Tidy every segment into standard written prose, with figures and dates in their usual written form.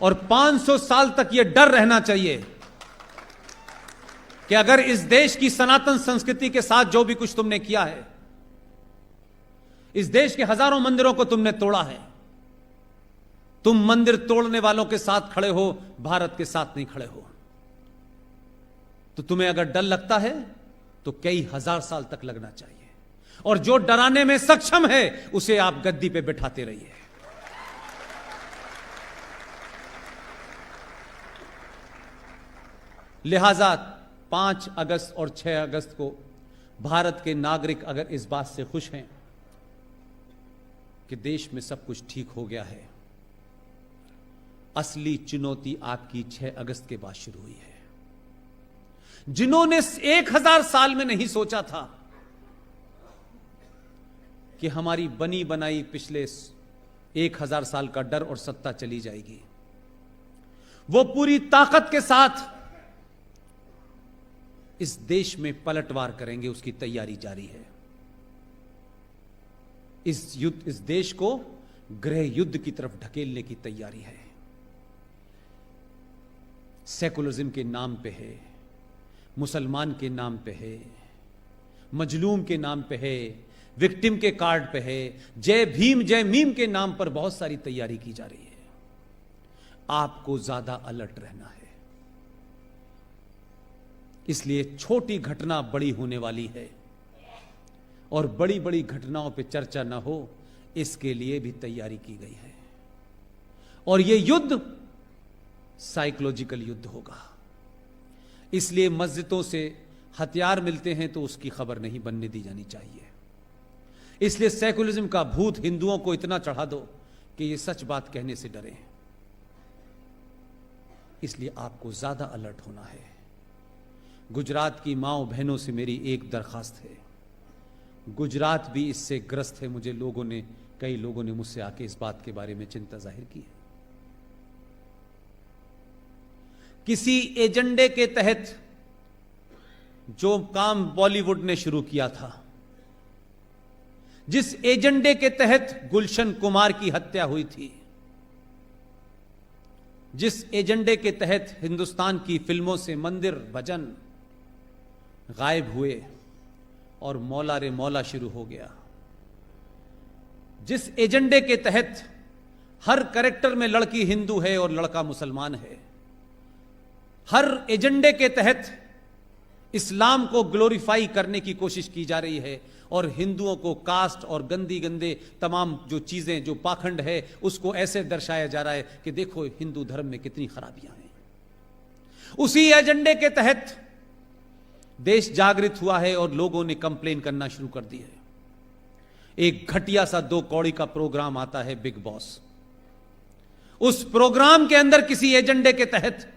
और 500 साल तक यह डर रहना चाहिए कि अगर इस देश की सनातन संस्कृति के साथ जो भी कुछ तुमने किया है, इस देश के हजारों मंदिरों को तुमने तोड़ा है, तुम मंदिर तोड़ने वालों के साथ खड़े हो, भारत के साथ नहीं खड़े हो। तो तुम्हें अगर डर लगता है तो कई हजार साल तक लगना चाहिए, और जो डराने में सक्षम है उसे आप गद्दी पे बिठाते रहिए। लिहाजा 5 अगस्त और 6 अगस्त को भारत के नागरिक अगर इस बात से खुश हैं कि देश में सब कुछ ठीक हो गया है, असली चुनौती आपकी 6 अगस्त के बाद शुरू हुई है। जिन्होंने 1000 साल में नहीं सोचा था कि हमारी बनी बनाई पिछले 1000 साल का डर और सत्ता चली जाएगी, वो पूरी ताकत के साथ इस देश में पलटवार करेंगे। उसकी तैयारी जारी है। इस देश को गृह युद्ध की तरफ ढकेलने की तैयारी है। सेकुलरिज्म के नाम पे है, मुसलमान के नाम पे है, मजलूम के नाम पे है, विक्टिम के कार्ड पे है, जय भीम जय मीम के नाम पर बहुत सारी तैयारी की जा रही है। आपको ज्यादा अलर्ट रहना है। इसलिए छोटी घटना बड़ी होने वाली है, और बड़ी बड़ी घटनाओं पे चर्चा ना हो, इसके लिए भी तैयारी की गई है। और यह युद्ध साइकोलॉजिकल युद्ध होगा। इसलिए मस्जिदों से हथियार मिलते हैं तो उसकी खबर नहीं बनने दी जानी चाहिए। इसलिए सेकुलरिज्म का भूत हिंदुओं को इतना चढ़ा दो कि ये सच बात कहने से डरे। इसलिए आपको ज्यादा अलर्ट होना है। गुजरात की माओ बहनों से मेरी एक दरखास्त है, गुजरात भी इससे ग्रस्त है। कई लोगों ने मुझसे आके इस बात के बारे में चिंता जाहिर की है। किसी एजेंडे के तहत जो काम बॉलीवुड ने शुरू किया था, जिस एजेंडे के तहत गुलशन कुमार की हत्या हुई थी, जिस एजेंडे के तहत हिंदुस्तान की फिल्मों से मंदिर भजन गायब हुए और मौला रे मौला शुरू हो गया, जिस एजेंडे के तहत हर कैरेक्टर में लड़की हिंदू है और लड़का मुसलमान है, हर एजेंडे के तहत इस्लाम को ग्लोरीफाई करने की कोशिश की जा रही है, और हिंदुओं को कास्ट और गंदे तमाम जो चीजें, जो पाखंड है, उसको ऐसे दर्शाया जा रहा है कि देखो हिंदू धर्म में कितनी खराबियां हैं। उसी एजेंडे के तहत देश जागृत हुआ है और लोगों ने कंप्लेन करना शुरू कर दी है। एक घटिया सा 2 कौड़ी का प्रोग्राम आता है, बिग बॉस। उस प्रोग्राम के अंदर किसी एजेंडे के तहत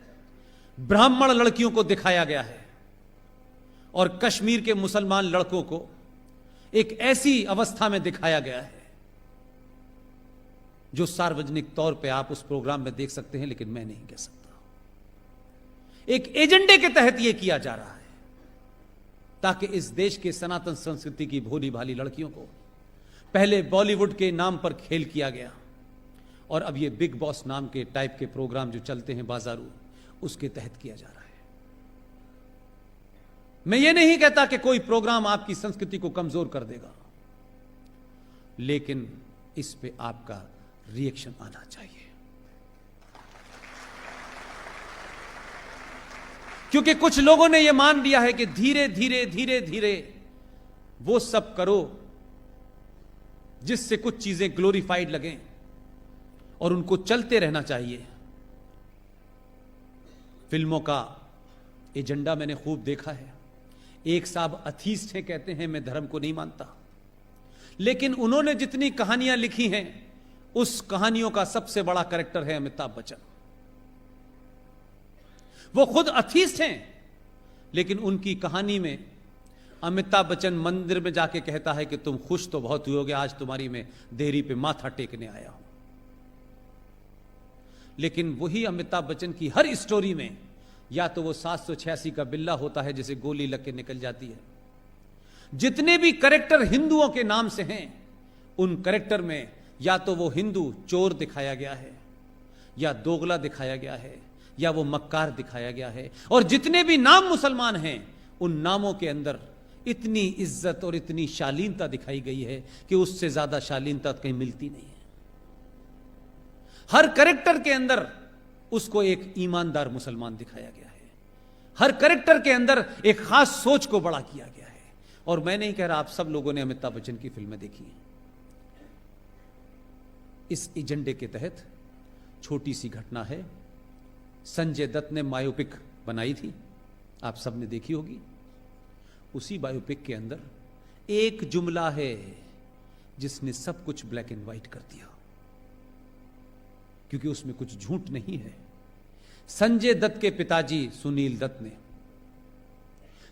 ब्राह्मण लड़कियों को दिखाया गया है, और कश्मीर के मुसलमान लड़कों को एक ऐसी अवस्था में दिखाया गया है जो सार्वजनिक तौर पे आप उस प्रोग्राम में देख सकते हैं, लेकिन मैं नहीं कह सकता। एक एजेंडे के तहत यह किया जा रहा है ताकि इस देश के सनातन संस्कृति की भोली भाली लड़कियों को पहले बॉलीवुड के नाम पर खेल किया गया, और अब ये बिग बॉस नाम के टाइप के प्रोग्राम जो चलते हैं बाजारू, उसके तहत किया जा रहा है। मैं ये नहीं कहता कि कोई प्रोग्राम आपकी संस्कृति को कमजोर कर देगा, लेकिन इस पे आपका रिएक्शन आना चाहिए। क्योंकि कुछ लोगों ने यह मान लिया है कि धीरे धीरे वो सब करो जिससे कुछ चीजें ग्लोरीफाइड लगें, और उनको चलते रहना चाहिए। फिल्मों का एजेंडा मैंने खूब देखा है। एक साहब अथीस्ट हैं, कहते हैं मैं धर्म को नहीं मानता, लेकिन उन्होंने जितनी कहानियां लिखी हैं, उस कहानियों का सबसे बड़ा कैरेक्टर है अमिताभ बच्चन। वो खुद अथीस्ट हैं, लेकिन उनकी कहानी में अमिताभ बच्चन मंदिर में जाके कहता है कि तुम खुश तो बहुत हुए, आज तुम्हारी मैं देहरी पे माथा टेकने आया हूं। लेकिन वही अमिताभ बच्चन की हर स्टोरी में या तो वो 786 का बिल्ला होता है जिसे गोली लग के निकल जाती है। जितने भी कैरेक्टर हिंदुओं के नाम से हैं, उन कैरेक्टर में या तो वो हिंदू चोर दिखाया गया है, या दोगला दिखाया गया है या वो मक्कार दिखाया गया है। और जितने भी नाम मुसलमान हैं उन नामों के अंदर इतनी इज्जत और इतनी शालीनता दिखाई गई है कि उससे ज्यादा शालीनता कहीं मिलती नहीं है। हर कैरेक्टर के अंदर उसको एक ईमानदार मुसलमान दिखाया गया है, हर कैरेक्टर के अंदर एक खास सोच को बड़ा किया गया है। और मैं नहीं कह रहा, आप सब लोगों ने अमिताभ बच्चन की फिल्में देखी हैं। इस एजेंडे के तहत छोटी सी घटना है, संजय दत्त ने बायोपिक बनाई थी, आप सब ने देखी होगी। उसी बायोपिक के अंदर एक जुमला है जिसने सब कुछ ब्लैक एंड व्हाइट कर दिया, क्योंकि उसमें कुछ झूठ नहीं है। संजय दत्त के पिताजी सुनील दत्त ने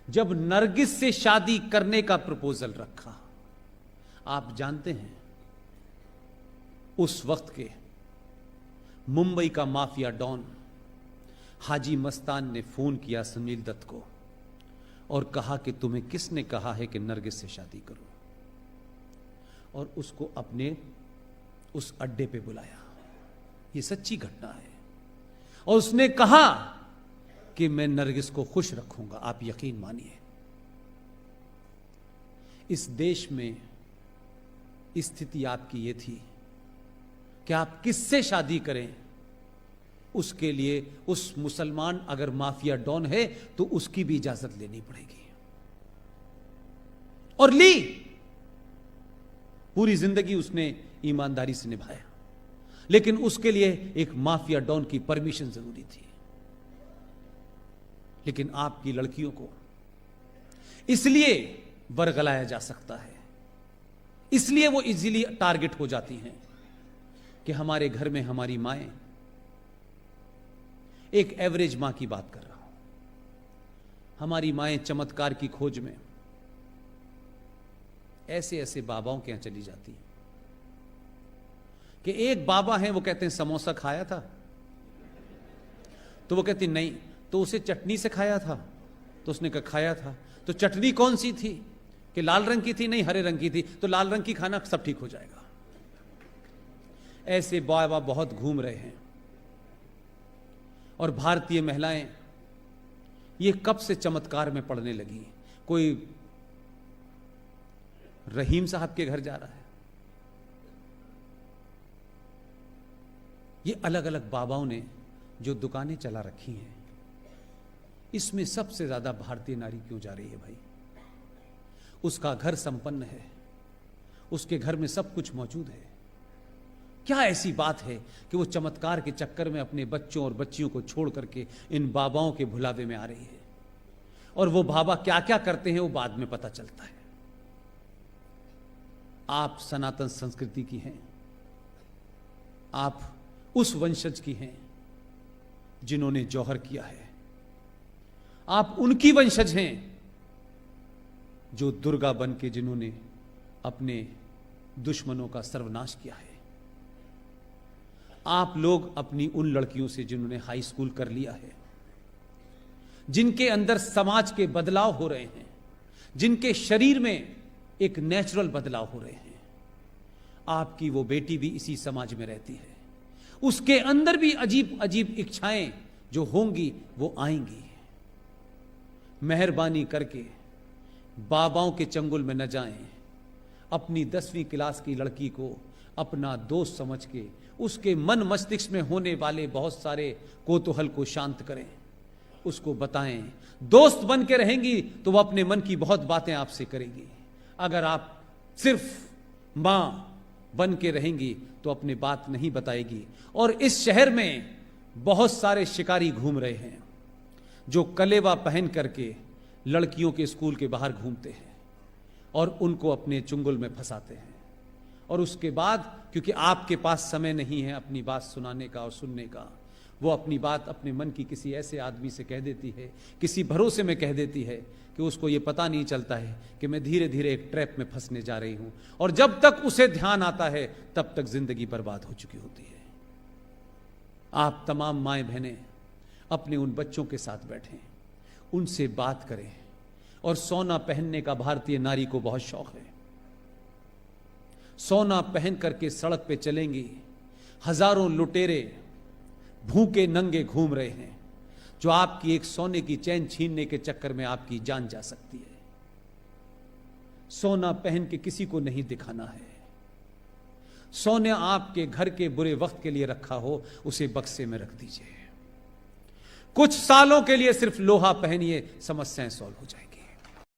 जब नरगिस से शादी करने का प्रपोजल रखा, आप जानते हैं उस वक्त के मुंबई का माफिया डॉन हाजी मस्तान ने फोन किया सुनील दत्त को और कहा कि तुम्हें किसने कहा है कि नरगिस से शादी करो, और उसको अपने उस अड्डे पे बुलाया। यह सच्ची घटना है। और उसने कहा कि मैं नरगिस को खुश रखूंगा, आप यकीन मानिए। इस देश में स्थिति आपकी यह थी कि आप किससे शादी करें, उसके लिए उस मुसलमान अगर माफिया डॉन है तो उसकी भी इजाजत लेनी पड़ेगी। और ली, पूरी जिंदगी उसने ईमानदारी से निभाया, लेकिन उसके लिए एक माफिया डॉन की परमिशन जरूरी थी। लेकिन आपकी लड़कियों को इसलिए बरगलाया जा सकता है, इसलिए वो इजीली टारगेट हो जाती हैं कि हमारे घर में हमारी माएं, एक एवरेज मां की बात कर रहा हूं, हमारी माएं चमत्कार की खोज में ऐसे ऐसे बाबाओं के यहां चली जाती हैं कि एक बाबा हैं, वो कहते हैं समोसा खाया था, तो वो कहती नहीं, तो उसे चटनी से खाया था, तो उसने कहा खाया था, तो चटनी कौन सी थी, कि लाल रंग की थी, नहीं हरे रंग की थी, तो लाल रंग की खाना सब ठीक हो जाएगा। ऐसे बाबा बहुत घूम रहे हैं। और भारतीय महिलाएं ये कब से चमत्कार में पड़ने लगी। कोई रहीम साहब के घर जा रहा है, ये अलग अलग बाबाओं ने जो दुकानें चला रखी हैं, इसमें सबसे ज्यादा भारतीय नारी क्यों जा रही है भाई? उसका घर संपन्न है, उसके घर में सब कुछ मौजूद है, क्या ऐसी बात है कि वो चमत्कार के चक्कर में अपने बच्चों और बच्चियों को छोड़ करके इन बाबाओं के भुलावे में आ रही है? और वो बाबा क्या क्या करते हैं वो बाद में पता चलता है। आप सनातन संस्कृति की हैं, आप उस वंशज की हैं जिन्होंने जौहर किया है, आप उनकी वंशज हैं जो दुर्गा बन के जिन्होंने अपने दुश्मनों का सर्वनाश किया है। आप लोग अपनी उन लड़कियों से जिन्होंने हाई स्कूल कर लिया है, जिनके अंदर समाज के बदलाव हो रहे हैं, जिनके शरीर में एक नेचुरल बदलाव हो रहे हैं, आपकी वो बेटी भी इसी समाज में रहती है, उसके अंदर भी अजीब अजीब इच्छाएं जो होंगी वो आएंगी। मेहरबानी करके बाबाओं के चंगुल में न जाएं, अपनी 10वीं क्लास की लड़की को अपना दोस्त समझ के उसके मन मस्तिष्क में होने वाले बहुत सारे कोतूहल को शांत करें, उसको बताएं। दोस्त बन के रहेंगी तो वह अपने मन की बहुत बातें आपसे करेगी। अगर आप सिर्फ मां बन के रहेंगी तो अपनी बात नहीं बताएगी। और इस शहर में बहुत सारे शिकारी घूम रहे हैं जो कलेवा पहन करके लड़कियों के स्कूल के बाहर घूमते हैं और उनको अपने चुंगल में फंसाते हैं। और उसके बाद क्योंकि आपके पास समय नहीं है अपनी बात सुनाने का और सुनने का, वो अपनी बात अपने मन की किसी ऐसे आदमी से कह देती है, किसी भरोसे में कह देती है कि उसको ये पता नहीं चलता है कि मैं धीरे धीरे एक ट्रैप में फंसने जा रही हूं। और जब तक उसे ध्यान आता है तब तक जिंदगी बर्बाद हो चुकी होती है। आप तमाम माएं बहनें अपने उन बच्चों के साथ बैठें, उनसे बात करें। और सोना पहनने का भारतीय नारी को बहुत शौक है। सोना पहन करके सड़क पे चलेंगी, हजारों लुटेरे भूखे नंगे घूम रहे हैं, जो आपकी एक सोने की चैन छीनने के चक्कर में आपकी जान जा सकती है। सोना पहन के किसी को नहीं दिखाना है। सोने आपके घर के बुरे वक्त के लिए रखा हो, उसे बक्से में रख दीजिए। कुछ सालों के लिए सिर्फ लोहा पहनिए, समस्याएं सॉल्व हो जाएंगी।